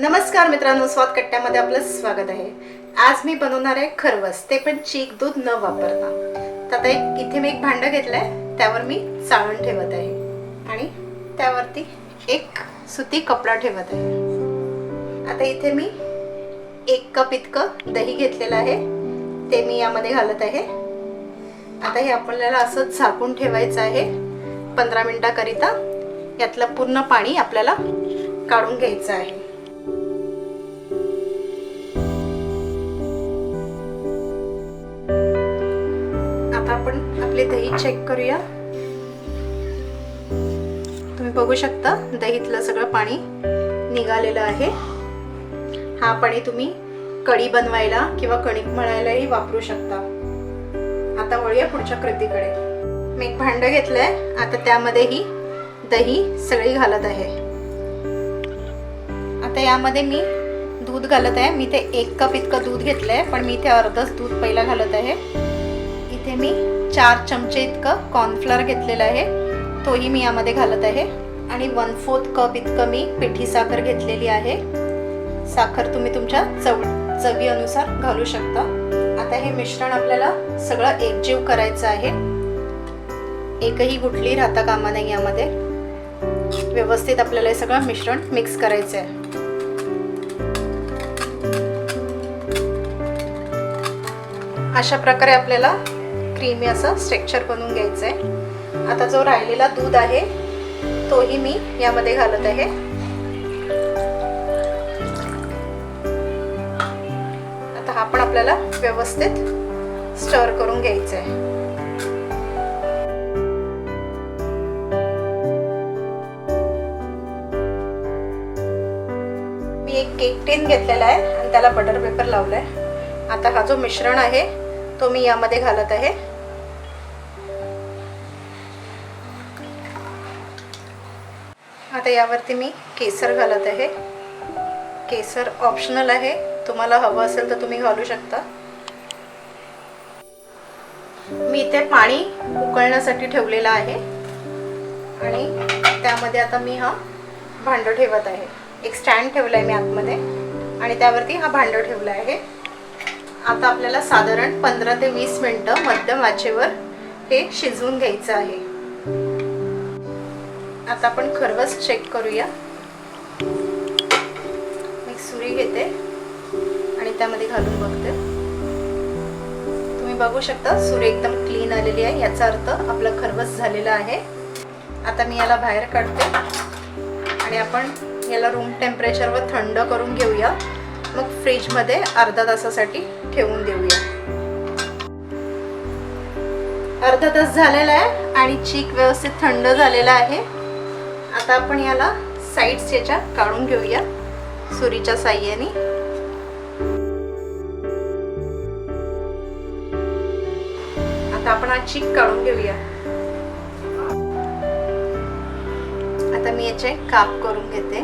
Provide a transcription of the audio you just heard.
नमस्कार मित्रांनो, स्वाद कट्ट्यामध्ये आपलं स्वागत आहे। आज मी बनवणार आहे खरवस, ते पण चीक दूध न वापरता। तर आता इथे मी एक भांड घेतलंय, त्यावर मी चाळण ठेवत आहे आणि त्यावरती एक सुती कपडा ठेवत आहे। आता इथे मी 1 कप इतकं दही घेतलेलं आहे, ते मी यामध्ये घालत आहे। आता हे आपल्याला असं झाकून ठेवायचं आहे 15 मिनिटाकरिता। यातलं पूर्ण पाणी आपल्याला काढून घ्यायचं आहे। आता आपण आपले दही चेक करूया। तुम्ही बघू शकता दहीतलं सगळं पाणी निघालेलं आहे। हा पाणी तुम्ही कढी बनवायला किंवा कणिक मळायलाही वापरू शकता। आता वळूया पुढच्या कृतीकडे। मी एक भांड घेतलंय, आता त्यामध्ये ही दही सगळी घालत आहे। आता यामध्ये मी दूध घालत आहे। मी ते 1 कप इतकं दूध घेतलंय, पण मी इथे अर्धच दूध पहिला घालत आहे। इथे मी 4 चमचे इतकं कॉर्नफ्लोअर घेतलेलं आहे, तोही मी यामध्ये घालत आहे। आणि 1/4 कप इतकं मी पिठी साखर घेतलेली आहे। साखर तुम्ही तुमच्या चवीनुसार घालू शकता। आता हे मिश्रण आपल्याला सगळं एकजीव करायचं आहे। एकही गुठली राहता कामा नये यामध्ये। व्यवस्थित आपल्याला हे सगळं मिश्रण मिक्स करायचं आहे। अशा प्रकारे आपल्याला क्रीमी असं स्ट्रक्चर बनवून घ्यायचं आहे। आता जो राहिलेला दूध आहे तोही मी यामध्ये घालत आहे। आता हा पण आपल्याला व्यवस्थित स्टर करून घ्यायचं आहे। मी एक केक टिन घेतलेला आहे आणि त्याला बटर पेपर लावलाय। आता हा जो मिश्रण आहे तो मी यामध्ये घालत आहे। आता यावरती मी केसर घालत आहे। केसर ऑप्शनल आहे, तुम्हाला हवं असेल तर तुम्ही घालू शकता। मी इथे पाणी उकळण्यासाठी ठेवलेलं आहे आणि त्यामध्ये आता मी हा भांड ठेवत आहे। एक स्टँड ठेवलाय मी आतमध्ये आणि त्यावरती हा भांड ठेवला आहे। आता आपल्याला साधारण 15 ते 20 मिनिटं मध्यम आचेवर हे शिजवून घ्यायचं आहे। आता आपण खरवस चेक करूया। मी सुरी घेते आणि त्यामध्ये घालून बघते। तुम्ही बघू शकता सुरी एकदम क्लीन आलेली आहे, याचा अर्थ आपलं खरवस झालेलं आहे। आता मी याला बाहेर काढते आणि आपण याला रूम टेम्परेचरवर थंड करून घेऊया, मग फ्रीजमध्ये अर्धा तासासाठी ठेवून देऊया। अर्धा तास झालेला आहे आणि चीक व्यवस्थित थंड झालेला आहे। आता आपण याला साइड्स याच्या काढून घेऊया सुरीच्या साहाय्याने। आता आपण हा चीक काढून घेऊया। आता मी याचे काप करून घेते।